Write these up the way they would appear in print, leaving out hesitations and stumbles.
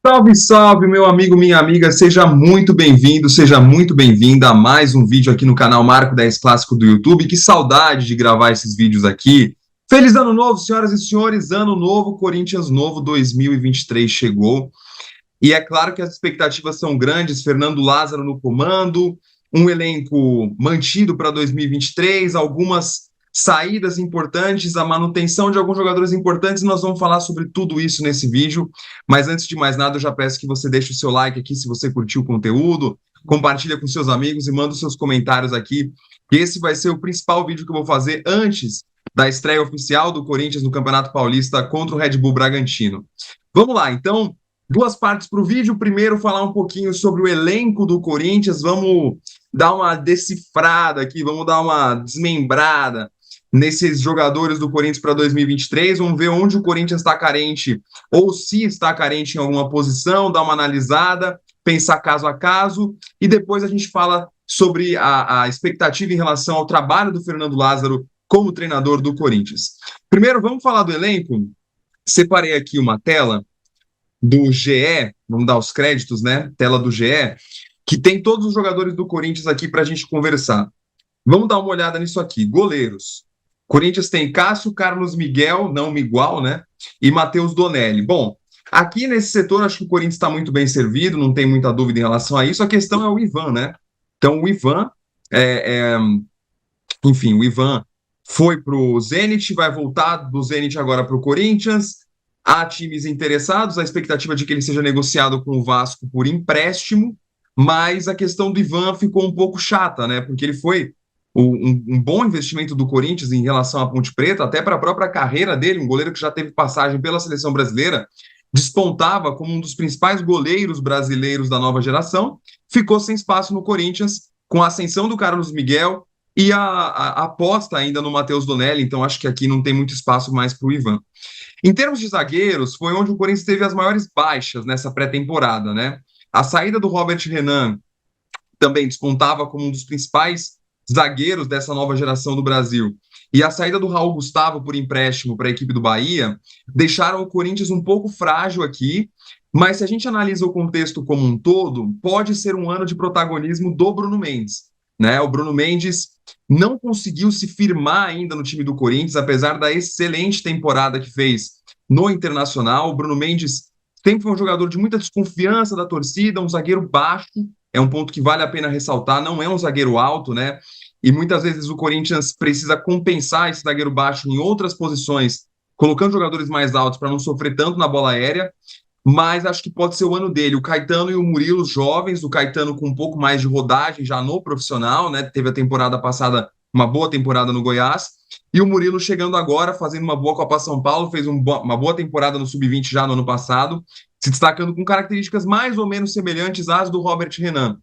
Salve, salve, meu amigo, minha amiga, seja muito bem-vindo, seja muito bem-vinda a mais um vídeo aqui no canal Marco 10 Clássico do YouTube. Que saudade de gravar esses vídeos aqui. Feliz ano novo, senhoras e senhores, ano novo, Corinthians novo 2023 chegou. E é claro que as expectativas são grandes, Fernando Lázaro no comando, um elenco mantido para 2023, algumas saídas importantes, a manutenção de alguns jogadores importantes, nós vamos falar sobre tudo isso nesse vídeo, mas antes de mais nada eu já peço que você deixe o seu like aqui se você curtiu o conteúdo, compartilha com seus amigos e manda os seus comentários aqui, que esse vai ser o principal vídeo que eu vou fazer antes da estreia oficial do Corinthians no Campeonato Paulista contra o Red Bull Bragantino. Vamos lá, então, duas partes para o vídeo. Primeiro, falar um pouquinho sobre o elenco do Corinthians. Vamos dar uma decifrada aqui, vamos dar uma desmembrada nesses jogadores do Corinthians para 2023. Vamos ver onde o Corinthians está carente ou se está carente em alguma posição, dar uma analisada, pensar caso a caso. E depois a gente fala sobre a expectativa em relação ao trabalho do Fernando Lázaro como treinador do Corinthians. Primeiro, vamos falar do elenco. Separei aqui uma tela do GE, vamos dar os créditos, né? Tela do GE, que tem todos os jogadores do Corinthians aqui para a gente conversar. Vamos dar uma olhada nisso aqui. Goleiros. Corinthians tem Cássio, Carlos Miguel, não Miguel, né? E Matheus Donelli. Bom, aqui nesse setor, acho que o Corinthians está muito bem servido, não tem muita dúvida em relação a isso. A questão é o Ivan, né? Então, o Ivan, enfim, o Ivan foi para o Zenit, vai voltar do Zenit agora para o Corinthians. Há times interessados, a expectativa de que ele seja negociado com o Vasco por empréstimo, mas a questão do Ivan ficou um pouco chata, né? Porque ele foi um bom investimento do Corinthians em relação à Ponte Preta, até para a própria carreira dele, um goleiro que já teve passagem pela seleção brasileira, despontava como um dos principais goleiros brasileiros da nova geração, ficou sem espaço no Corinthians, com a ascensão do Carlos Miguel e a aposta ainda no Matheus Donelli, então acho que aqui não tem muito espaço mais para o Ivan. Em termos de zagueiros, foi onde o Corinthians teve as maiores baixas nessa pré-temporada, né? A saída do Robert Renan também despontava como um dos principais zagueiros dessa nova geração do Brasil. E a saída do Raul Gustavo por empréstimo para a equipe do Bahia deixaram o Corinthians um pouco frágil aqui, mas se a gente analisa o contexto como um todo, pode ser um ano de protagonismo do Bruno Mendes, né? O Bruno Mendes não conseguiu se firmar ainda no time do Corinthians, apesar da excelente temporada que fez no Internacional. O Bruno Mendes sempre foi um jogador de muita desconfiança da torcida, um zagueiro baixo, é um ponto que vale a pena ressaltar, não é um zagueiro alto, né? E muitas vezes o Corinthians precisa compensar esse zagueiro baixo em outras posições, colocando jogadores mais altos para não sofrer tanto na bola aérea, mas acho que pode ser o ano dele. O Caetano e o Murilo jovens, o Caetano com um pouco mais de rodagem já no profissional, né? Teve a temporada passada uma boa temporada no Goiás, e o Murilo chegando agora, fazendo uma boa Copa São Paulo, fez uma boa temporada no Sub-20 já no ano passado, se destacando com características mais ou menos semelhantes às do Robert Renan.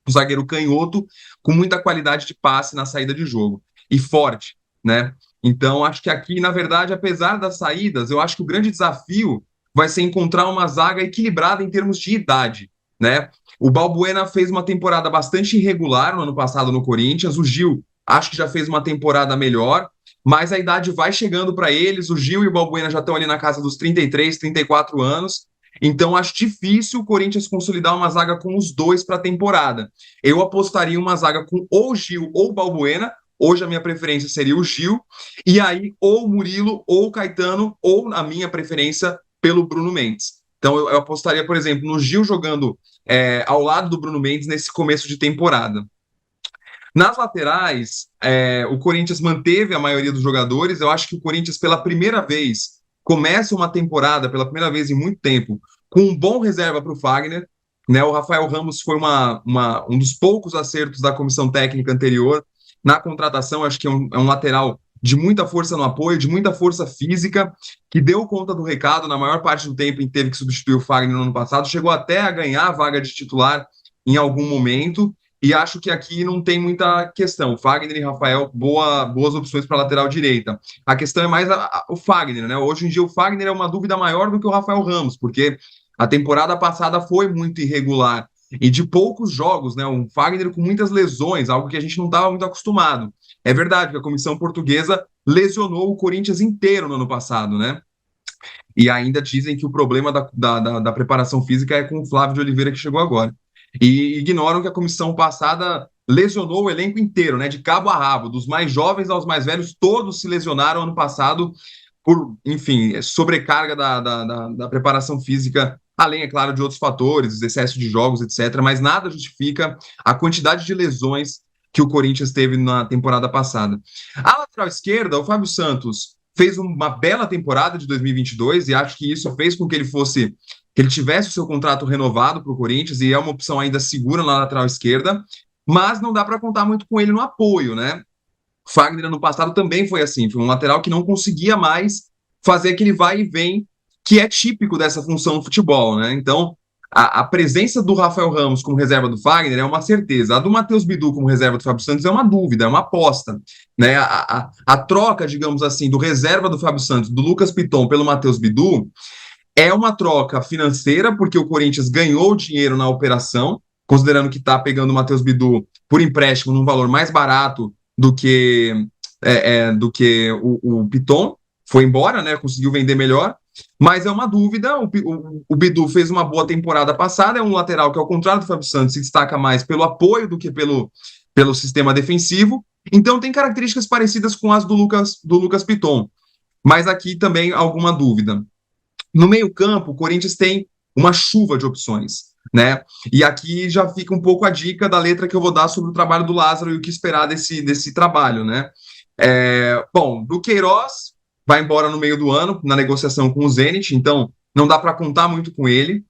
Um zagueiro canhoto, com muita qualidade de passe na saída de jogo, e forte, né? Então, acho que aqui, na verdade, apesar das saídas, eu acho que o grande desafio vai ser encontrar uma zaga equilibrada em termos de idade, né? O Balbuena fez uma temporada bastante irregular no ano passado no Corinthians, o Gil acho que já fez uma temporada melhor, mas a idade vai chegando para eles, o Gil e o Balbuena já estão ali na casa dos 33, 34 anos, então acho difícil o Corinthians consolidar uma zaga com os dois para a temporada. Eu apostaria uma zaga com ou o Gil ou o Balbuena, hoje a minha preferência seria o Gil, e aí ou o Murilo ou o Caetano, ou a minha preferência pelo Bruno Mendes. Então eu apostaria, por exemplo, no Gil jogando ao lado do Bruno Mendes nesse começo de temporada. Nas laterais, o Corinthians manteve a maioria dos jogadores. Eu acho que o Corinthians, pela primeira vez, começa uma temporada, pela primeira vez em muito tempo, com um bom reserva para o Fagner. Né? O Rafael Ramos foi um dos poucos acertos da comissão técnica anterior na contratação. Acho que é um lateral de muita força no apoio, de muita força física, que deu conta do recado na maior parte do tempo em que teve que substituir o Fagner no ano passado, chegou até a ganhar a vaga de titular em algum momento, e acho que aqui não tem muita questão. Fagner e Rafael, boas opções para a lateral direita. A questão é mais o Fagner, né? Hoje em dia o Fagner é uma dúvida maior do que o Rafael Ramos, porque a temporada passada foi muito irregular, e de poucos jogos, né? Um Fagner com muitas lesões, algo que a gente não estava muito acostumado. É verdade que a comissão portuguesa lesionou o Corinthians inteiro no ano passado, né? E ainda dizem que o problema da preparação física é com o Flávio de Oliveira, que chegou agora. E ignoram que a comissão passada lesionou o elenco inteiro, né, de cabo a rabo, dos mais jovens aos mais velhos, todos se lesionaram ano passado por, enfim, sobrecarga da preparação física, além, é claro, de outros fatores, excesso de jogos, etc., mas nada justifica a quantidade de lesões que o Corinthians teve na temporada passada. A lateral esquerda, o Fábio Santos fez uma bela temporada de 2022 e acho que isso fez com que ele tivesse o seu contrato renovado para o Corinthians e é uma opção ainda segura na lateral esquerda, mas não dá para contar muito com ele no apoio, né? O Fagner no passado também foi assim, foi um lateral que não conseguia mais fazer aquele vai e vem que é típico dessa função no futebol, né? Então, a presença do Rafael Ramos como reserva do Fagner é uma certeza. A do Matheus Bidu como reserva do Fábio Santos é uma dúvida, é uma aposta. Né? A troca, digamos assim, do reserva do Fábio Santos, do Lucas Piton pelo Matheus Bidu, é uma troca financeira, porque o Corinthians ganhou dinheiro na operação, considerando que está pegando o Matheus Bidu por empréstimo num valor mais barato do que o Piton. Foi embora, né? Conseguiu vender melhor. Mas é uma dúvida. O Bidu fez uma boa temporada passada, é um lateral que, ao contrário do Fábio Santos, se destaca mais pelo apoio do que pelo sistema defensivo. Então tem características parecidas com as do Lucas Piton. Mas aqui também alguma dúvida. No meio-campo, o Corinthians tem uma chuva de opções, né? E aqui já fica um pouco a dica da letra que eu vou dar sobre o trabalho do Lázaro e o que esperar desse trabalho, né? Bom, do Queiroz vai embora no meio do ano, na negociação com o Zenit, então não dá para contar muito com ele.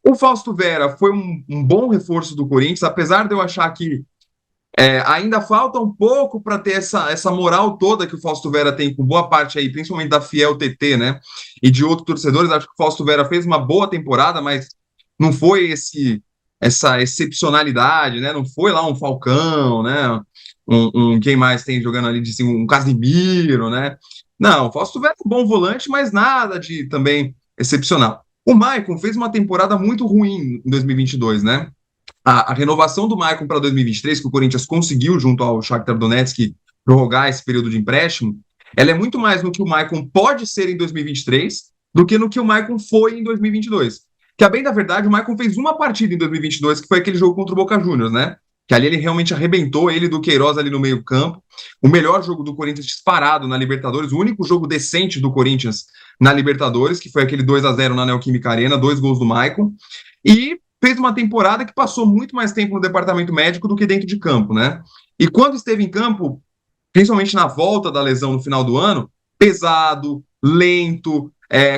O Fausto Vera foi um bom reforço do Corinthians, apesar de eu achar que ainda falta um pouco para ter essa moral toda que o Fausto Vera tem com boa parte aí, principalmente da Fiel TT, né? E de outros torcedores. Acho que o Fausto Vera fez uma boa temporada, mas não foi essa excepcionalidade, né? Não foi lá um Falcão, né? Quem mais tem jogando ali de cima? Um Casimiro, né? Não, o Fausto Vera é um bom volante, mas nada de também excepcional. O Maicon fez uma temporada muito ruim em 2022, né? A renovação do Maicon para 2023, que o Corinthians conseguiu, junto ao Shakhtar Donetsk, prorrogar esse período de empréstimo, ela é muito mais no que o Maicon pode ser em 2023 do que no que o Maicon foi em 2022. Que, a bem da verdade, o Maicon fez uma partida em 2022, que foi aquele jogo contra o Boca Juniors, né? Que ali ele realmente arrebentou, ele do Queiroz ali no meio campo. O melhor jogo do Corinthians disparado na Libertadores, o único jogo decente do Corinthians na Libertadores, que foi aquele 2-0 na Neoquímica Arena, 2 gols do Maicon. E fez uma temporada que passou muito mais tempo no departamento médico do que dentro de campo, né? E quando esteve em campo, principalmente na volta da lesão no final do ano, pesado, lento,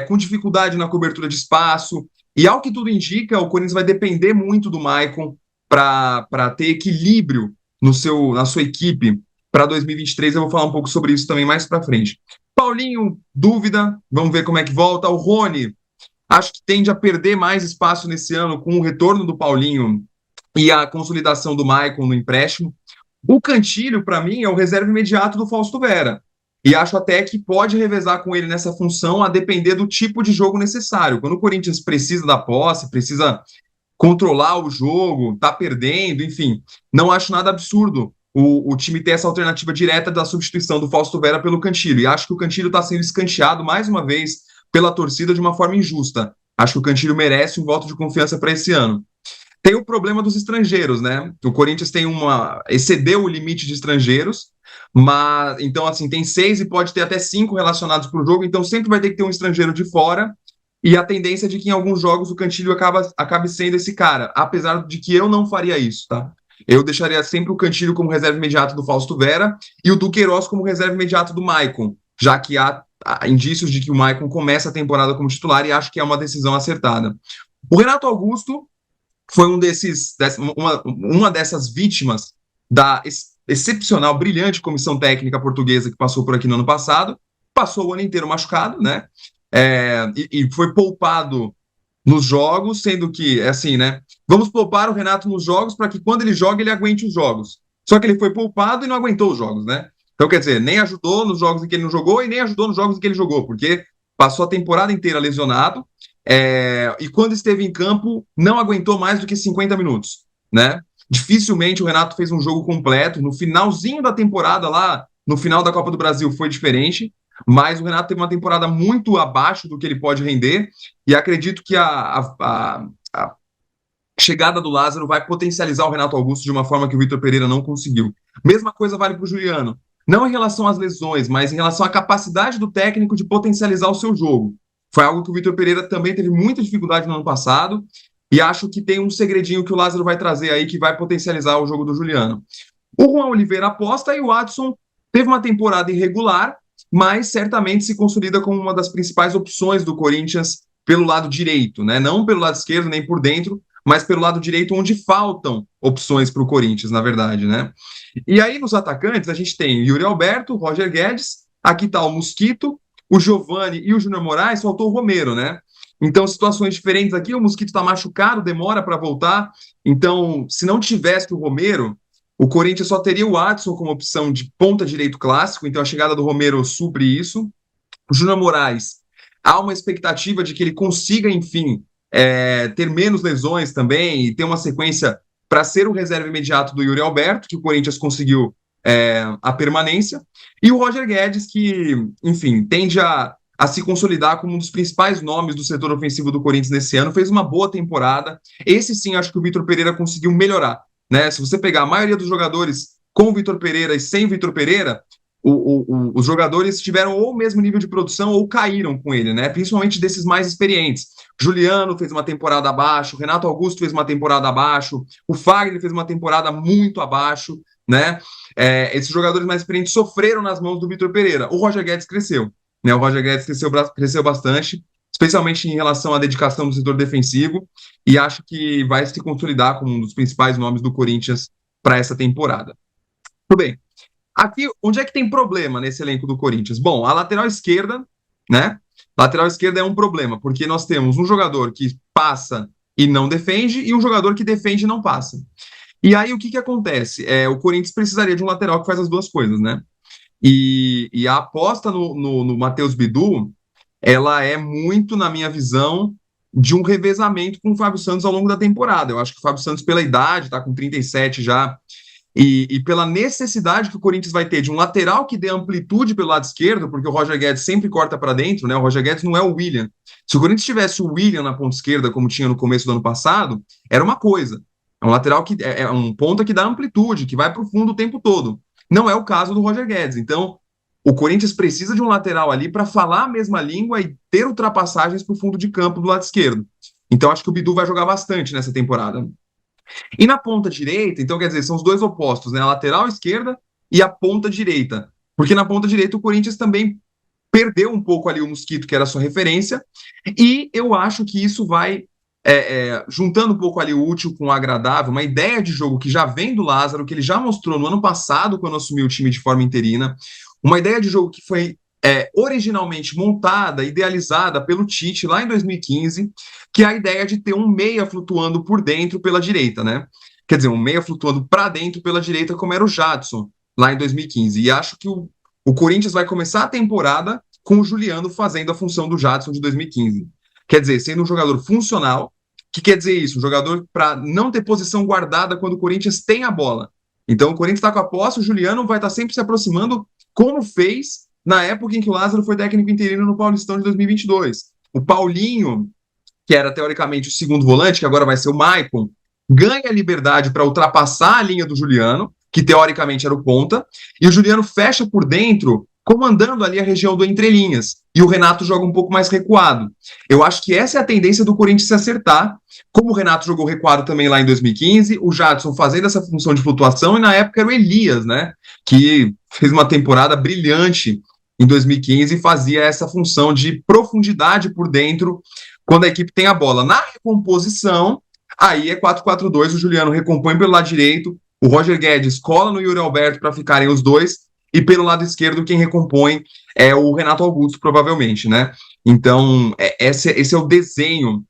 com dificuldade na cobertura de espaço. E ao que tudo indica, o Corinthians vai depender muito do Maicon para ter equilíbrio na sua equipe para 2023. Eu vou falar um pouco sobre isso também mais para frente. Paulinho, dúvida, vamos ver como é que volta. O Rony, acho que tende a perder mais espaço nesse ano com o retorno do Paulinho e a consolidação do Maicon no empréstimo. O Cantilho, para mim, é o reserva imediato do Fausto Vera. E acho até que pode revezar com ele nessa função a depender do tipo de jogo necessário. Quando o Corinthians precisa da posse, precisa controlar o jogo, tá perdendo, enfim, não acho nada absurdo o time ter essa alternativa direta da substituição do Fausto Vera pelo Cantilho. E acho que o Cantilho está sendo escanteado mais uma vez pela torcida de uma forma injusta. Acho que o Cantilho merece um voto de confiança para esse ano. Tem o problema dos estrangeiros, né? O Corinthians excedeu o limite de estrangeiros, mas então assim tem 6 e pode ter até 5 relacionados para o jogo, então sempre vai ter que ter um estrangeiro de fora. E a tendência é de que em alguns jogos o Cantilho acabe sendo esse cara, apesar de que eu não faria isso, tá? Eu deixaria sempre o Cantilho como reserva imediato do Fausto Vera e o Duqueiroz como reserva imediato do Maicon, já que há indícios de que o Maicon começa a temporada como titular e acho que é uma decisão acertada. O Renato Augusto foi uma dessas vítimas da excepcional, brilhante comissão técnica portuguesa que passou por aqui no ano passado, passou o ano inteiro machucado, né? E foi poupado nos jogos, sendo que, assim, né? Vamos poupar o Renato nos jogos para que quando ele joga, ele aguente os jogos. Só que ele foi poupado e não aguentou os jogos, né? Então, quer dizer, nem ajudou nos jogos em que ele não jogou e nem ajudou nos jogos em que ele jogou, porque passou a temporada inteira lesionado e quando esteve em campo, não aguentou mais do que 50 minutos, né? Dificilmente o Renato fez um jogo completo. No finalzinho da temporada, lá no final da Copa do Brasil, foi diferente, mas o Renato teve uma temporada muito abaixo do que ele pode render, e acredito que a chegada do Lázaro vai potencializar o Renato Augusto de uma forma que o Vitor Pereira não conseguiu. Mesma coisa vale para o Juliano. Não em relação às lesões, mas em relação à capacidade do técnico de potencializar o seu jogo. Foi algo que o Vitor Pereira também teve muita dificuldade no ano passado, e acho que tem um segredinho que o Lázaro vai trazer aí que vai potencializar o jogo do Juliano. O Juan Oliveira aposta e o Watson teve uma temporada irregular, mas certamente se consolida como uma das principais opções do Corinthians pelo lado direito, né? Não pelo lado esquerdo nem por dentro, mas pelo lado direito, onde faltam opções para o Corinthians, na verdade, né? E aí, nos atacantes, a gente tem Yuri Alberto, Roger Guedes, aqui está o Mosquito, o Giovani e o Júnior Moraes, faltou o Romero, né? Então, situações diferentes aqui, o Mosquito está machucado, demora para voltar. Então, se não tivesse o Romero, o Corinthians só teria o Watson como opção de ponta direito clássico, então a chegada do Romero supre isso. O Júnior Moraes, há uma expectativa de que ele consiga, enfim, ter menos lesões também e ter uma sequência para ser o reserva imediato do Yuri Alberto, que o Corinthians conseguiu a permanência, e o Roger Guedes, que, enfim, tende a se consolidar como um dos principais nomes do setor ofensivo do Corinthians nesse ano, fez uma boa temporada. Esse sim, acho que o Vitor Pereira conseguiu melhorar, né? Se você pegar a maioria dos jogadores com o Vitor Pereira e sem o Vitor Pereira, os jogadores tiveram ou o mesmo nível de produção ou caíram com ele, né? Principalmente desses mais experientes. Juliano fez uma temporada abaixo, Renato Augusto fez uma temporada abaixo, o Fagner fez uma temporada muito abaixo, né? Esses jogadores mais experientes sofreram nas mãos do Vitor Pereira. O Roger Guedes cresceu, né? O Roger Guedes cresceu bastante, especialmente em relação à dedicação do setor defensivo, e acho que vai se consolidar como um dos principais nomes do Corinthians para essa temporada. Tudo bem. Aqui, onde é que tem problema nesse elenco do Corinthians? Bom, a lateral esquerda, né? Lateral esquerda é um problema, porque nós temos um jogador que passa e não defende, e um jogador que defende e não passa. E aí, o que acontece? O Corinthians precisaria de um lateral que faz as duas coisas, né? E a aposta no Matheus Bidu, ela é muito, na minha visão, de um revezamento com o Fábio Santos ao longo da temporada. Eu acho que o Fábio Santos, pela idade, tá com 37 já, e pela necessidade que o Corinthians vai ter de um lateral que dê amplitude pelo lado esquerdo, porque o Roger Guedes sempre corta para dentro, né? O Roger Guedes não é o William. Se o Corinthians tivesse o William na ponta esquerda, como tinha no começo do ano passado, era uma coisa. É um lateral que é um ponta que dá amplitude, que vai para o fundo o tempo todo. Não é o caso do Roger Guedes. Então, o Corinthians precisa de um lateral ali para falar a mesma língua e ter ultrapassagens para o fundo de campo do lado esquerdo. Então, acho que o Bidu vai jogar bastante nessa temporada. E na ponta direita, então, quer dizer, são os dois opostos, né? A lateral esquerda e a ponta direita. Porque na ponta direita o Corinthians também perdeu um pouco ali o Mosquito, que era a sua referência, e eu acho que isso vai juntando um pouco ali o útil com o agradável, uma ideia de jogo que já vem do Lázaro, que ele já mostrou no ano passado, quando assumiu o time de forma interina, uma ideia de jogo que foi originalmente montada, idealizada pelo Tite lá em 2015, que é a ideia de ter um meia flutuando por dentro pela direita, né? Quer dizer, um meia flutuando para dentro pela direita, como era o Jadson lá em 2015. E acho que o Corinthians vai começar a temporada com o Juliano fazendo a função do Jadson de 2015. Quer dizer, sendo um jogador funcional. O que quer dizer isso? Um jogador para não ter posição guardada quando o Corinthians tem a bola. Então, o Corinthians está com a posse, o Juliano vai estar sempre se aproximando, como fez na época em que o Lázaro foi técnico interino no Paulistão de 2022. O Paulinho, que era teoricamente o segundo volante, que agora vai ser o Maicon, ganha liberdade para ultrapassar a linha do Juliano, que teoricamente era o ponta, e o Juliano fecha por dentro, comandando ali a região do entrelinhas, e o Renato joga um pouco mais recuado. Eu acho que essa é a tendência do Corinthians se acertar, como o Renato jogou recuado também lá em 2015, o Jadson fazendo essa função de flutuação, e na época era o Elias, né, que fez uma temporada brilhante em 2015 e fazia essa função de profundidade por dentro quando a equipe tem a bola. Na recomposição, aí é 4-4-2, o Juliano recompõe pelo lado direito, o Roger Guedes cola no Yuri Alberto para ficarem os dois, e pelo lado esquerdo quem recompõe é o Renato Augusto, provavelmente, né? Então, esse é o desenho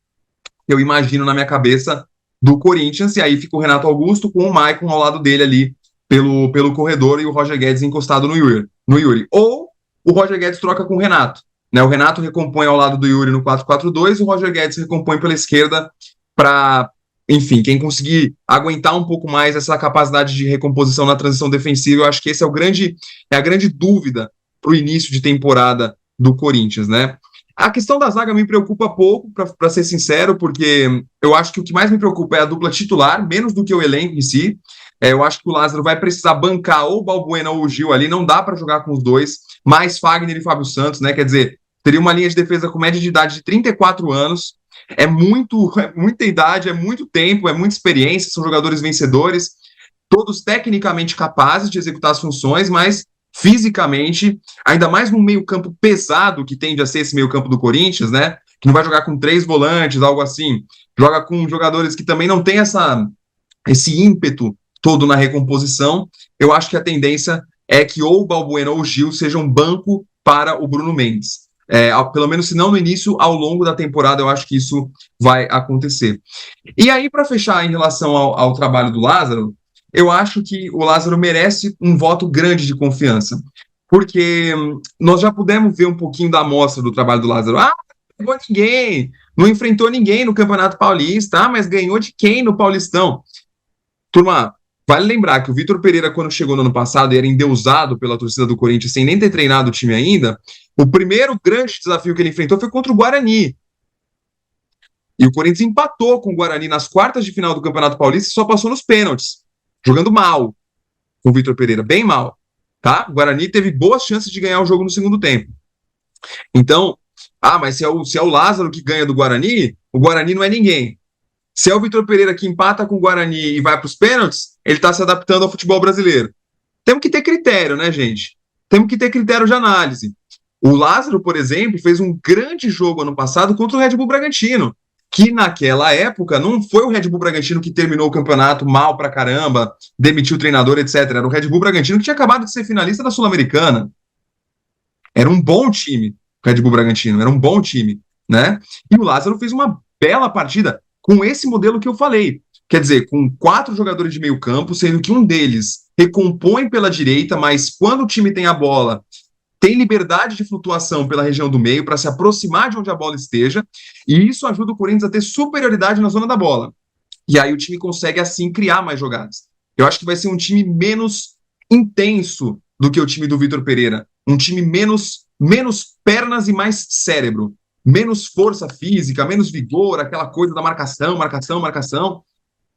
que eu imagino na minha cabeça do Corinthians, e aí fica o Renato Augusto com o Maicon ao lado dele ali pelo corredor e o Roger Guedes encostado no Yuri. Ou o Roger Guedes troca com o Renato, né? O Renato recompõe ao lado do Yuri no 4-4-2, o Roger Guedes recompõe pela esquerda para, enfim, quem conseguir aguentar um pouco mais essa capacidade de recomposição na transição defensiva. Eu acho que esse é a grande dúvida para o início de temporada do Corinthians, né? A questão da zaga me preocupa pouco, para ser sincero, porque eu acho que o que mais me preocupa é a dupla titular, menos do que o elenco em si. Eu acho que o Lázaro vai precisar bancar ou o Balbuena ou o Gil ali, não dá para jogar com os dois, mais Fagner e Fábio Santos, né? Quer dizer, teria uma linha de defesa com média de idade de 34 anos, é muita idade, é muito tempo, é muita experiência, são jogadores vencedores, todos tecnicamente capazes de executar as funções, mas fisicamente, ainda mais num meio-campo pesado que tende a ser esse meio-campo do Corinthians, né? Que não vai jogar com 3 volantes, algo assim. Joga com jogadores que também não tem esse ímpeto todo na recomposição. Eu acho que a tendência é que ou o Balbuena ou o Gil sejam banco para o Bruno Mendes. Pelo menos, se não no início, ao longo da temporada, eu acho que isso vai acontecer. E aí, para fechar em relação ao trabalho do Lázaro, eu acho que o Lázaro merece um voto grande de confiança, porque nós já pudemos ver um pouquinho da amostra do trabalho do Lázaro. Ah, não pegou ninguém, não enfrentou ninguém no Campeonato Paulista, mas ganhou de quem no Paulistão? Turma, vale lembrar que o Vitor Pereira, quando chegou no ano passado e era endeusado pela torcida do Corinthians sem nem ter treinado o time ainda, o primeiro grande desafio que ele enfrentou foi contra o Guarani. E o Corinthians empatou com o Guarani nas quartas de final do Campeonato Paulista e só passou nos pênaltis, jogando mal com o Vitor Pereira, bem mal. Tá? O Guarani teve boas chances de ganhar o jogo no segundo tempo. Então, mas se é o Lázaro que ganha do Guarani, o Guarani não é ninguém. Se é o Vitor Pereira que empata com o Guarani e vai para os pênaltis, ele está se adaptando ao futebol brasileiro. Temos que ter critério, né, gente? Temos que ter critério de análise. O Lázaro, por exemplo, fez um grande jogo ano passado contra o Red Bull Bragantino, que naquela época não foi o Red Bull Bragantino que terminou o campeonato mal pra caramba, demitiu o treinador, etc. Era o Red Bull Bragantino que tinha acabado de ser finalista da Sul-Americana. Era um bom time, o Red Bull Bragantino, era um bom time, né? E o Lázaro fez uma bela partida com esse modelo que eu falei. Quer dizer, com 4 jogadores de meio campo, sendo que um deles recompõe pela direita, mas quando o time tem a bola, tem liberdade de flutuação pela região do meio para se aproximar de onde a bola esteja, e isso ajuda o Corinthians a ter superioridade na zona da bola. E aí o time consegue, assim, criar mais jogadas. Eu acho que vai ser um time menos intenso do que o time do Vitor Pereira. Um time menos pernas e mais cérebro. Menos força física, menos vigor, aquela coisa da marcação, marcação, marcação.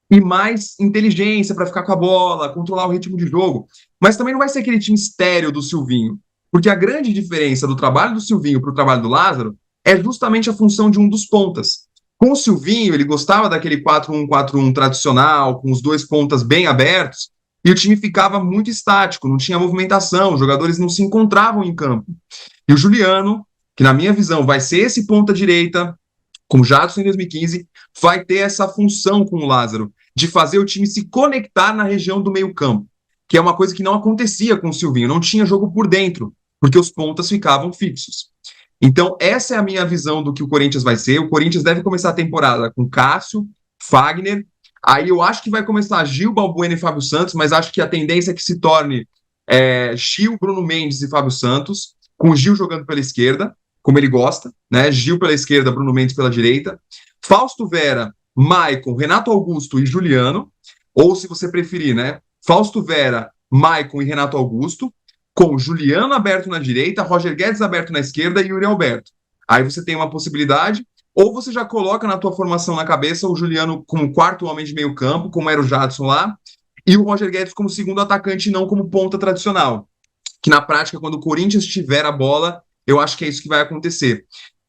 E mais inteligência para ficar com a bola, controlar o ritmo de jogo. Mas também não vai ser aquele time estéreo do Silvinho. Porque a grande diferença do trabalho do Silvinho para o trabalho do Lázaro é justamente a função de um dos pontas. Com o Silvinho, ele gostava daquele 4-1-4-1 tradicional, com os 2 pontas bem abertos, e o time ficava muito estático, não tinha movimentação, os jogadores não se encontravam em campo. E o Juliano, que na minha visão vai ser esse ponta-direita, como Jadson em 2015, vai ter essa função com o Lázaro, de fazer o time se conectar na região do meio-campo, que é uma coisa que não acontecia com o Silvinho, não tinha jogo por dentro, porque os pontas ficavam fixos. Então, essa é a minha visão do que o Corinthians vai ser. O Corinthians deve começar a temporada com Cássio, Fagner, aí eu acho que vai começar Gil, Balbuena e Fábio Santos, mas acho que a tendência é que se torne Gil, Bruno Mendes e Fábio Santos, com o Gil jogando pela esquerda, como ele gosta, né? Gil pela esquerda, Bruno Mendes pela direita, Fausto Vera, Maicon, Renato Augusto e Juliano, ou se você preferir, né? Fausto Vera, Maicon e Renato Augusto, com Juliano aberto na direita, Roger Guedes aberto na esquerda e Yuri Alberto. Aí você tem uma possibilidade, ou você já coloca na tua formação na cabeça o Juliano como 4º homem de meio campo, como era o Jadson lá, e o Roger Guedes como 2º atacante, não como ponta tradicional. Que na prática, quando o Corinthians tiver a bola, eu acho que é isso que vai acontecer.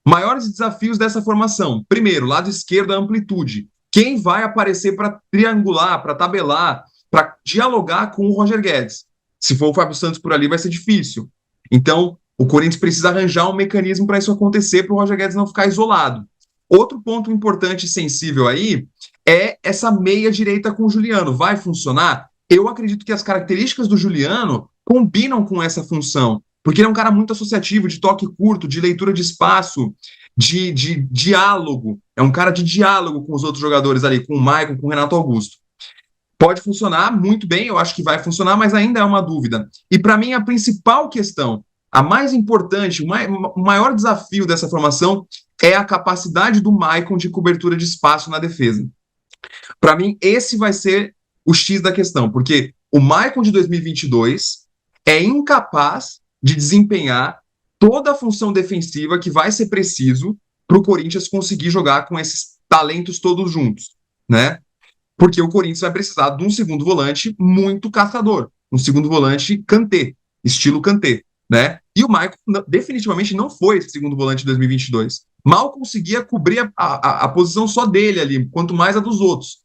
Maiores desafios dessa formação. Primeiro, lado esquerdo, a amplitude. Quem vai aparecer para triangular, para tabelar, para dialogar com o Roger Guedes? Se for o Fábio Santos por ali, vai ser difícil. Então, o Corinthians precisa arranjar um mecanismo para isso acontecer, para o Roger Guedes não ficar isolado. Outro ponto importante e sensível aí é essa meia direita com o Juliano. Vai funcionar? Eu acredito que as características do Juliano combinam com essa função, porque ele é um cara muito associativo, de toque curto, de leitura de espaço, de diálogo. É um cara de diálogo com os outros jogadores ali, com o Maicon, com o Renato Augusto. Pode funcionar muito bem, eu acho que vai funcionar, mas ainda é uma dúvida. E para mim, a principal questão, a mais importante, o maior desafio dessa formação é a capacidade do Maicon de cobertura de espaço na defesa. Para mim, esse vai ser o X da questão, porque o Maicon de 2022 é incapaz de desempenhar toda a função defensiva que vai ser preciso para o Corinthians conseguir jogar com esses talentos todos juntos, né? Porque o Corinthians vai precisar de um segundo volante muito caçador, um segundo volante Kanté, estilo Kanté, né? E o Maicon definitivamente não foi esse segundo volante de 2022. Mal conseguia cobrir a posição só dele ali, quanto mais a dos outros.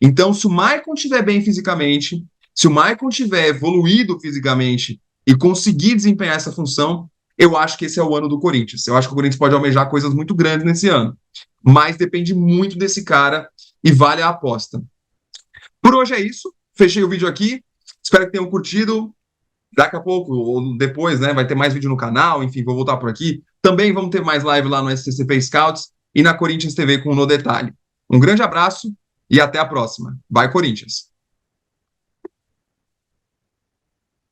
Então, se o Maicon estiver bem fisicamente, se o Maicon tiver evoluído fisicamente e conseguir desempenhar essa função, eu acho que esse é o ano do Corinthians. Eu acho que o Corinthians pode almejar coisas muito grandes nesse ano. Mas depende muito desse cara e vale a aposta. Por hoje é isso. Fechei o vídeo aqui. Espero que tenham curtido. Daqui a pouco, ou depois, né, vai ter mais vídeo no canal. Enfim, vou voltar por aqui. Também vamos ter mais live lá no SCCP Scouts e na Corinthians TV com o No Detalhe. Um grande abraço e até a próxima. Vai, Corinthians!